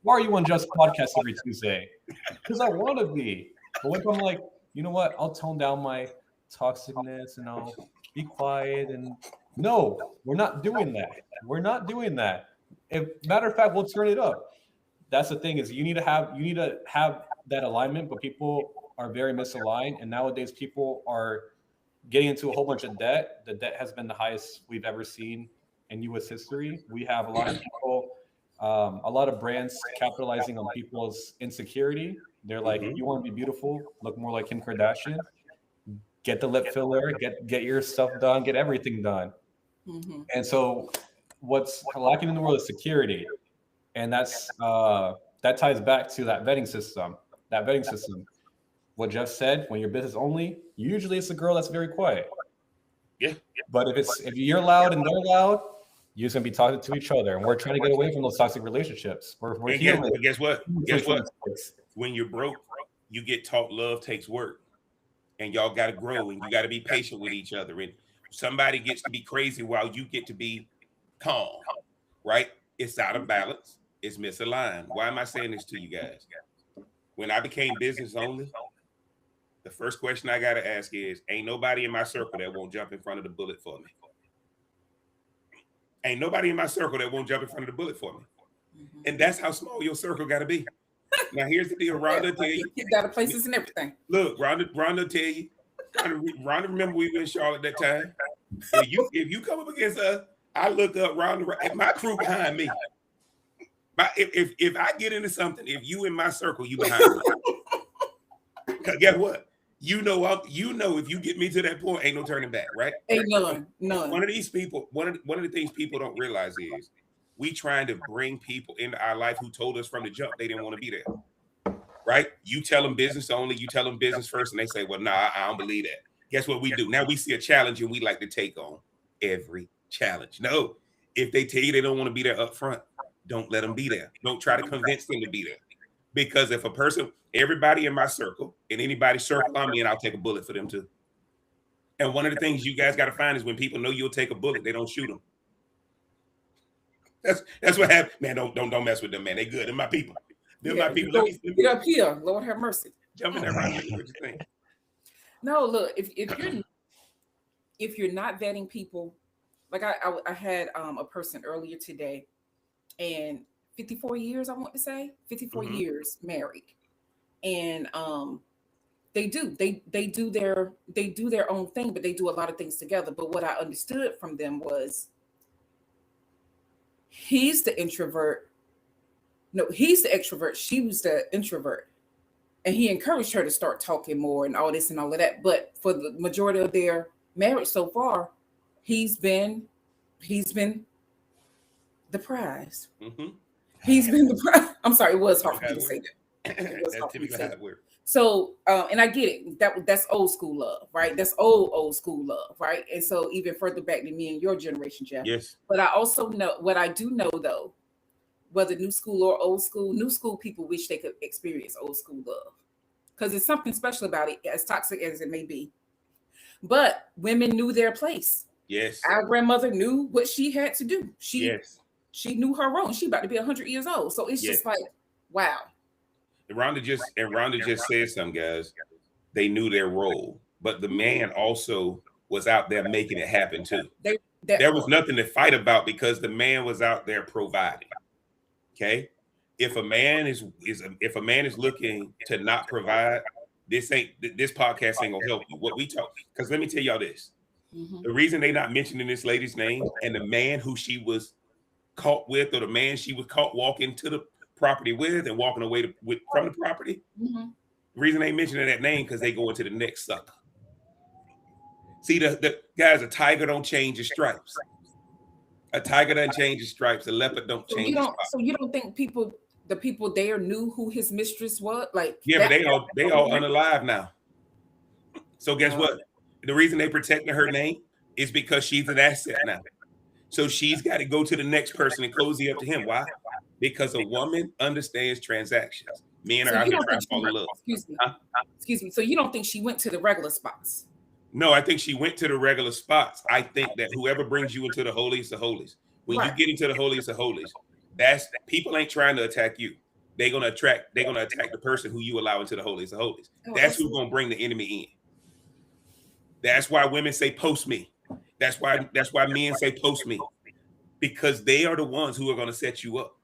why are you on Just Podcast every Tuesday? Because I want to be. But what if I'm like, you know what? I'll tone down my toxicness and I'll be quiet. And no, we're not doing that. We're not doing that. If matter of fact, we'll turn it up. That's the thing is you need to have that alignment, but people are very misaligned. And nowadays people are getting into a whole bunch of debt. The debt has been the highest we've ever seen in U.S. history. We have a lot of people, a lot of brands capitalizing on people's insecurity. They're like, if you want to be beautiful, look more like Kim Kardashian, get the lip filler, get your stuff done, get everything done. And so what's lacking in the world is security. And that's that ties back to that vetting system. What Jeff said, when you're business only, usually it's a girl that's very quiet. Yeah. But if you're loud and they're loud, you're just gonna be talking to each other. And we're trying to get away from those toxic relationships. We're guess what? When you're broke, you get taught love takes work. And y'all gotta grow and you gotta be patient with each other. And somebody gets to be crazy while you get to be calm, right? It's out of balance, it's misaligned. Why am I saying this to you guys? When I became business only, the first question I gotta ask is, ain't nobody in my circle that won't jump in front of the bullet for me. Ain't nobody in my circle that won't jump in front of the bullet for me. And that's how small your circle gotta be. Now here's the deal, Rhonda tell you. You got places and everything. Look, Rhonda tell you. Rhonda, remember we were in Charlotte that time. If you come up against us, I look up Rhonda, my crew behind me. If I get into something, if you in my circle, you behind me. Cause guess what? You know if you get me to that point, ain't no turning back, right? Ain't none. One of these people, one of the things people don't realize is we trying to bring people into our life who told us from the jump they didn't want to be there. Right? You tell them business only, you tell them business first, and they say, well, nah, I don't believe that. Guess what we do? Now we see a challenge and we like to take on every challenge. No, if they tell you they don't want to be there up front, don't let them be there. Don't try to convince them to be there. Because if a person, everybody in my circle, in anybody's circle I'm in, I'll take a bullet for them too. And one of the things you guys got to find is when people know you'll take a bullet, they don't shoot them. That's what happened. Man, don't mess with them, man. They good. They're my people. They're my people. Get up here, Lord have mercy. Jump in there, right? What you think? No, look, if you're not vetting people, like I had a person earlier today, and 54 years, I want to say 54 years married, and they do their own thing, but they do a lot of things together. But what I understood from them was he's the introvert. No, he's the extrovert. She was the introvert. And he encouraged her to start talking more and all this and all of that. But for the majority of their marriage so far, he's been the prize. He's been the prize. I'm sorry, it was hard for me to say that. It was hard for me to say that. So, and I get it. That's old school love, right? That's old school love, right? And so even further back than me and your generation, Jeff. Yes. But I also know what I do know though, whether new school or old school, new school people wish they could experience old school love because there's something special about it, as toxic as it may be. But women knew their place. Yes. Our grandmother knew what she had to do. She knew her role. She about to be 100 years old. So it's just like, wow. And Rhonda just said something, guys. They knew their role, but the man also was out there making it happen too. There was nothing to fight about because the man was out there providing. Okay, if a man is looking to not provide, this podcast ain't gonna help you. What we talk, because let me tell y'all this: the reason they not mentioning this lady's name and the man who she was caught with, or the man she was caught walking to the property with and walking away from the property. The reason they mentioning that name because they go into the next sucker. See, the guys, a tiger don't change his stripes. A tiger doesn't change his stripes. A leopard don't change his stripes. So you don't think the people there knew who his mistress was? Like, yeah, but they all unalive now. So guess what? The reason they protecting her name is because she's an asset now. So she's got to go to the next person and cozy up to him. Why? Because a woman understands transactions. Men are out here trying to fall in love. Excuse me. So you don't think she went to the regular spots? No, I think she went to the regular spots. I think that whoever brings you into the holiest of holies, when you get into the holiest of holies, that's people ain't trying to attack you. They're gonna attack the person who you allow into the holiest of holies. That's who's gonna bring the enemy in. That's why women say post me. That's why men say post me, because they are the ones who are gonna set you up.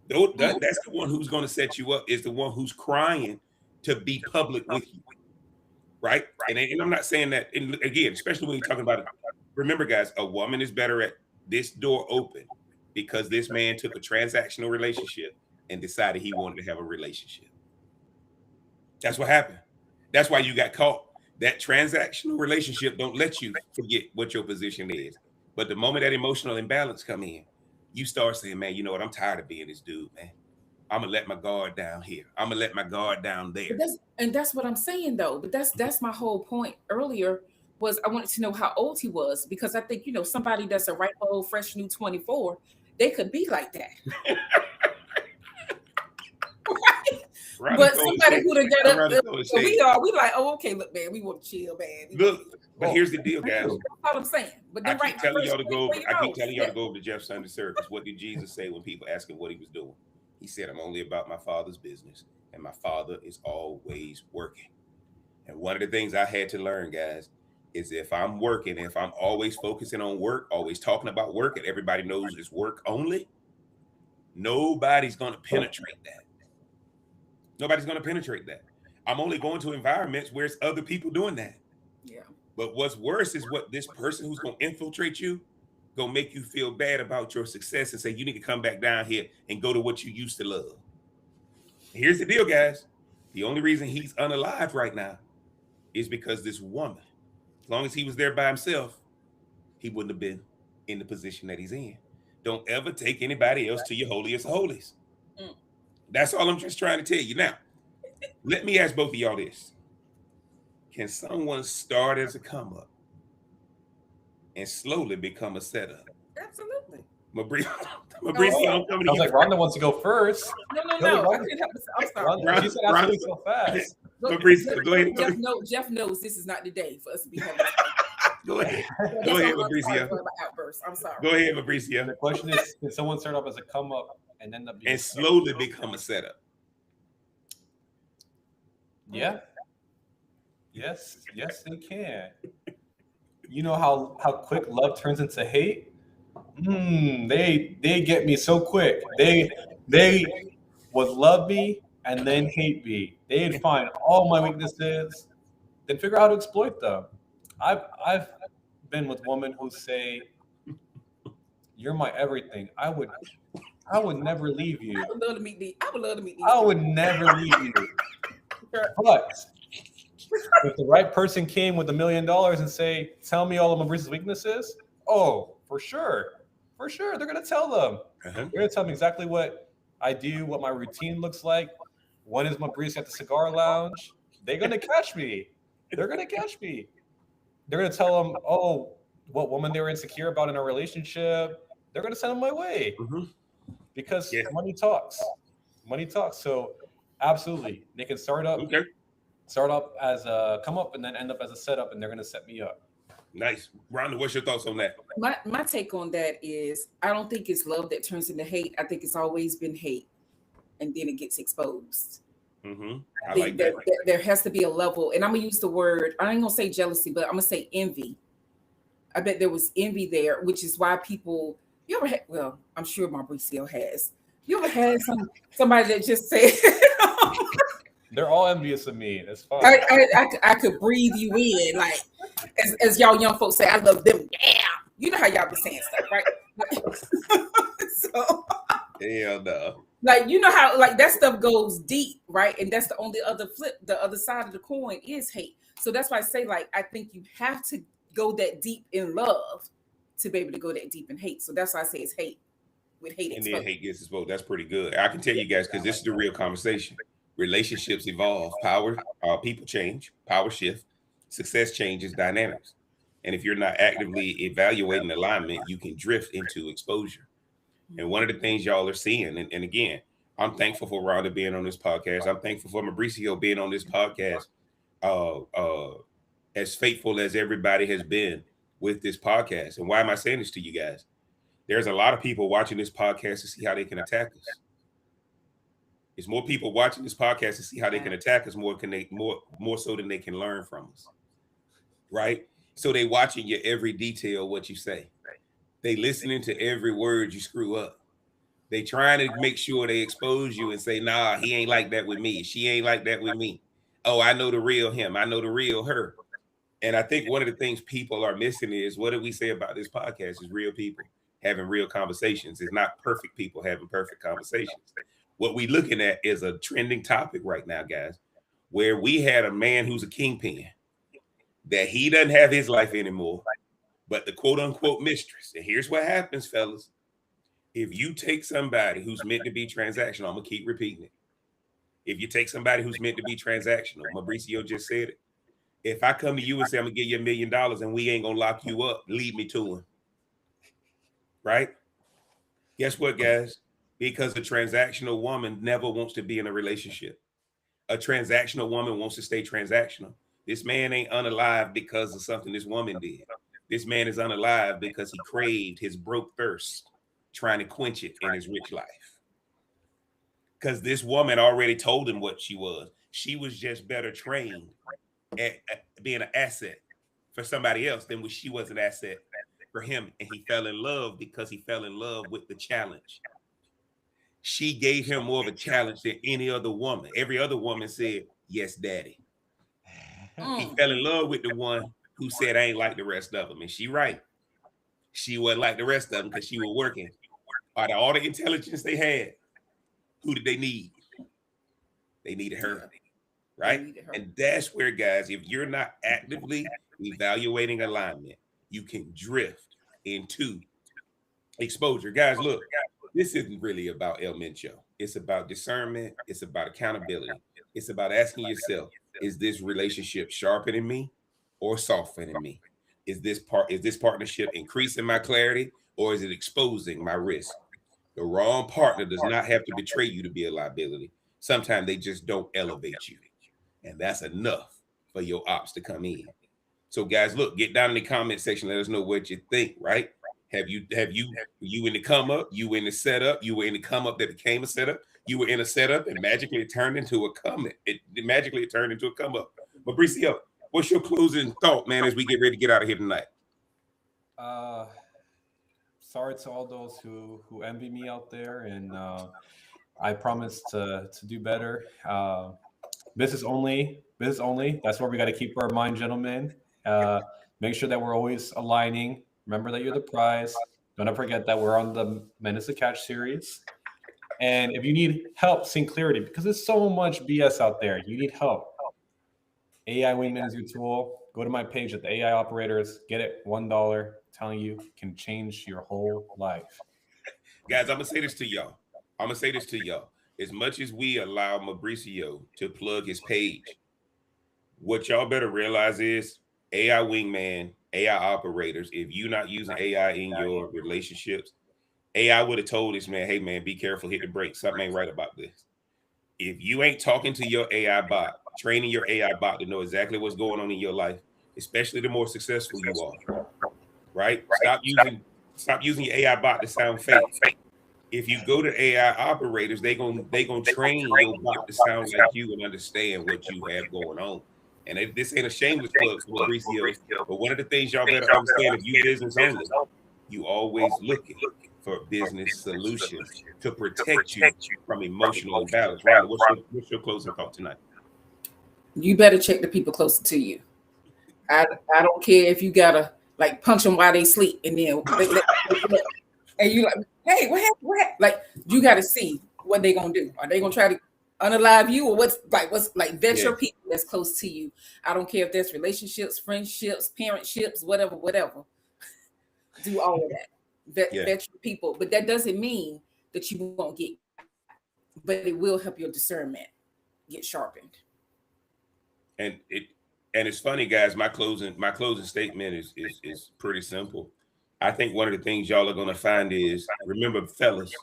That's the one who's gonna set you up, is the one who's crying to be public with you. Right. And I'm not saying that, and again, especially when you're talking about it. Remember, guys, a woman is better at this door open because this man took a transactional relationship and decided he wanted to have a relationship. That's what happened. That's why you got caught. That transactional relationship don't let you forget what your position is. But the moment that emotional imbalance come in, you start saying, man, you know what? I'm tired of being this dude, man. I'm gonna let my guard down here. I'm gonna let my guard down there. That's what I'm saying though. But that's my whole point earlier, was I wanted to know how old he was, because I think, somebody that's a ripe old fresh new 24, they could be like that. Right? But somebody who done got up, we like, oh, okay, look, man, we want to chill, man. But here's the deal, guys. That's what I'm saying. But I keep telling y'all to go over to Jeff's Sunday service. What did Jesus say when people ask him what he was doing? He said, I'm only about my Father's business, and my Father is always working. And one of the things I had to learn, guys, is if I'm working, if I'm always focusing on work, always talking about work, and everybody knows it's work only, nobody's going to penetrate that. Nobody's going to penetrate that. I'm only going to environments where it's other people doing that. Yeah. But what's worse is what this person who's going to infiltrate you gonna make you feel bad about your success and say you need to come back down here and go to what you used to love. Here's the deal, guys. The only reason he's unalive right now is because this woman, as long as he was there by himself, he wouldn't have been in the position that he's in. Don't ever take anybody else to your holiest of holies. That's all I'm just trying to tell you. Now, let me ask both of y'all this. Can someone start as a come up and slowly become a setup? Absolutely. Mauricio, I'm coming I to was you. like, Rhonda wants to go first. No. Rhonda- I couldn't help myself. I'm sorry. Rhonda, she said absolutely so fast. Mauricio, go ahead. Jeff knows this is not the day for us to be having this. Go ahead. That's Go ahead, all I'm sorry Mauricio. for my outburst. I'm sorry. Go ahead, Mauricio. The question is, can someone start off as a come up and end up being And slowly become a setup. Yeah. Yes, they can. You know how quick love turns into hate? They get me so quick. They would love me and then hate me. They'd find all my weaknesses, then figure out how to exploit them. I've been with women who say, "You're my everything. I would never leave you. I would love to meet these. I would never leave you." But if the right person came with $1 million and say, "Tell me all of Maurice's weaknesses," oh, for sure, they're gonna tell them. They're gonna tell me exactly what I do, what my routine looks like. When is Maurice at the cigar lounge? They're gonna catch me. They're gonna tell them, oh, what woman they were insecure about in a relationship. They're gonna send them my way because money talks. Money talks. So absolutely, they can start up. Okay. Start up as a come up and then end up as a setup, and they're going to set me up. Nice. Rhonda, what's your thoughts on that? My take on that is I don't think it's love that turns into hate. I think it's always been hate, and then it gets exposed. I like that. There has to be a level, and I'm gonna use the word. I ain't gonna say jealousy, but I'm gonna say envy. I bet there was envy there, which is why people. You ever had? Well, I'm sure Mauricio has. You ever had somebody that just said? They're all envious of me. That's fine. I could breathe you in, like as y'all young folks say, I love them. Yeah, you know how y'all be saying stuff, right? So, hell no. Like you know how like that stuff goes deep, right? And that's the only other flip. The other side of the coin is hate. So that's why I say, like, I think you have to go that deep in love to be able to go that deep in hate. So that's why I say it's hate with hate. And then hate gets exposed. That's pretty good. I can tell you guys because this is the real conversation. Relationships evolve, people change, power shift, success changes dynamics. And if you're not actively evaluating alignment, you can drift into exposure. And one of the things y'all are seeing, and again, I'm thankful for Rhonda being on this podcast. I'm thankful for Mauricio being on this podcast. As faithful as everybody has been with this podcast. And why am I saying this to you guys? There's a lot of people watching this podcast to see how they can attack us. It's more people watching this podcast to see how they can attack us more so than they can learn from us. Right? So they watching your every detail, what you say. They listening to every word you screw up. They trying to make sure they expose you and say, nah, he ain't like that with me. She ain't like that with me. Oh, I know the real him. I know the real her. And I think one of the things people are missing is, what did we say about this podcast? Is real people having real conversations. It's not perfect people having perfect conversations. What we looking at is a trending topic right now, guys, where we had a man who's a kingpin, that he doesn't have his life anymore, but the quote unquote mistress. And here's what happens, fellas. If you take somebody who's meant to be transactional, I'm gonna keep repeating it. If you take somebody who's meant to be transactional, Mauricio just said it. If I come to you and say, I'm gonna give you $1 million and we ain't gonna lock you up, lead me to him. Right? Guess what, guys? Because a transactional woman never wants to be in a relationship. A transactional woman wants to stay transactional. This man ain't unalive because of something this woman did. This man is unalive because he craved his broke thirst, trying to quench it in his rich life. Because this woman already told him what she was. She was just better trained at being an asset for somebody else than she was an asset for him. And he fell in love because he fell in love with the challenge. She gave him more of a challenge than any other woman. Every other woman said, yes, daddy. He fell in love with the one who said, I ain't like the rest of them. And she right. She wasn't like the rest of them because she was working. Out of all the intelligence they had, who did they need? They needed her. Right? And that's where, guys, if you're not actively evaluating alignment, you can drift into exposure. Guys, look, this isn't really about El Mencho. It's about discernment. It's about accountability. It's about asking yourself, is this relationship sharpening me or softening me? Is this partnership increasing my clarity or is it exposing my risk? The wrong partner does not have to betray you to be a liability. Sometimes they just don't elevate you. And that's enough for your ops to come in. So guys, look, get down in the comment section. Let us know what you think, right? Have you in the come up, you in the setup, you were in the come up that became a setup, you were in a setup and magically it turned into a come up. It turned into a come up. Mauricio, what's your closing thought, man, as we get ready to get out of here tonight? Sorry to all those who envy me out there, and I promise to do better. Business only. That's where we got to keep our mind, gentlemen. Make sure that we're always aligning. Remember that you're the prize. Don't forget that we're on the Menace to Catch series. And if you need help seeing clarity, because there's so much BS out there, you need help. AI Wingman is your tool. Go to my page at the AI Operators. Get it, $1. Telling you can change your whole life. Guys, I'm gonna say this to y'all. As much as we allow Mauricio to plug his page, what y'all better realize is AI Wingman, AI Operators, if you're not using AI in your relationships, AI would have told this man, hey man, be careful, hit the brakes. Something ain't right about this. If you ain't talking to your AI bot, training your AI bot to know exactly what's going on in your life, especially the more successful you are, right? Stop using your AI bot to sound fake. If you go to AI Operators, they gonna train your bot to sound like you and understand what you have going on. And this ain't a shameless plug for Mauricio, but one of the things y'all better understand, if you business only, you always looking for business solutions to protect you from emotional imbalance. Riley, what's your closing thought tonight? You better check the people closer to you. I don't care if you gotta like punch them while they sleep, and then and you like, hey, what happened? Like, you got to see what they gonna do. Are they gonna try to unalive you, or what's vet your people that's close to you? I don't care if there's relationships, friendships, parentships, whatever. Do all of that. Vet your people, but that doesn't mean that you won't get, but it will help your discernment get sharpened. And it's funny, guys. My closing statement is pretty simple. I think one of the things y'all are going to find is, remember, fellas,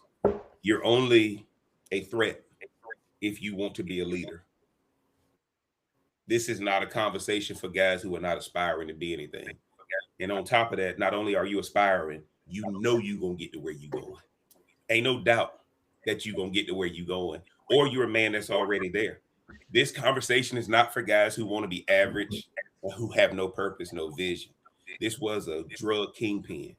you're only a threat if you want to be a leader. This is not a conversation for guys who are not aspiring to be anything. And on top of that, not only are you aspiring, you know you're going to get to where you're going. Ain't no doubt that you're going to get to where you're going, or you're a man that's already there. This conversation is not for guys who want to be average or who have no purpose, no vision. This was a drug kingpin.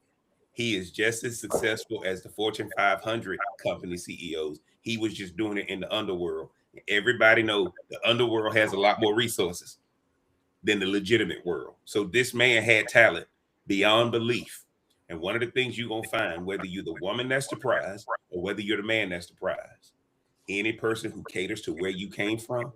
He is just as successful as the Fortune 500 company CEOs. He was just doing it in the underworld. Everybody knows the underworld has a lot more resources than the legitimate world. So this man had talent beyond belief. And one of the things you're going to find, whether you're the woman that's the prize or whether you're the man that's the prize, any person who caters to where you came from,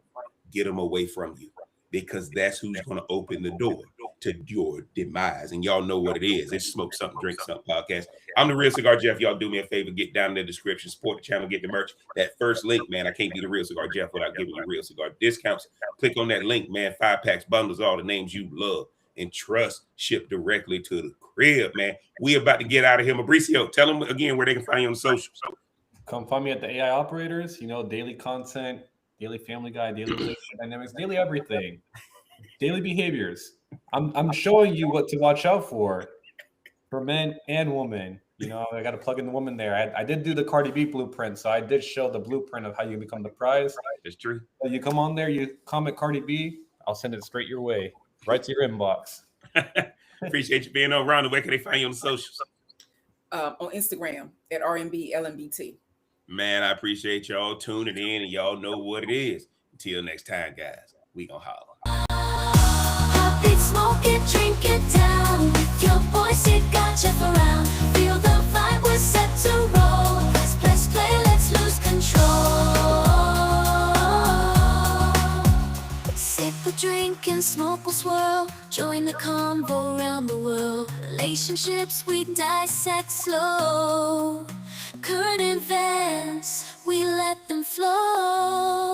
get them away from you, because that's who's going to open the door to your demise. And y'all know what it is. It's Smoke Something, Drink Something podcast. I'm the Real Cigar Jeff. Y'all do me a favor, get down in the description, support the channel, get the merch. That first link, man, I can't be the Real Cigar Jeff without giving you real cigar discounts. Click on that link, man. 5-packs, bundles, all the names you love and trust, ship directly to the crib, man. We about to get out of here. Mauricio, tell them again where they can find you on the socials. Come find me at the AI Operators. Daily content, daily Family Guy, daily relationship dynamics, daily everything, daily behaviors. I'm showing you what to watch out for men and women. I got to plug in the woman there. I did do the Cardi B blueprint, so I did show the blueprint of how you become the prize. It's true. So you come on there, you comment Cardi B, I'll send it straight your way, right to your inbox. Appreciate you being on. Ronald, where can they find you on the socials? On Instagram at RMB Man, I appreciate y'all tuning in, and y'all know what it is. Until next time, guys, we gonna holler. Heartbeat, smoke it, drink it down. With your voice, it got Jeff around. Feel the vibe, we're set to roll. Press play, let's lose control. Sip a drink and smoke will swirl. Join the convo around the world. Relationships we dissect slow. Current events, we let them flow.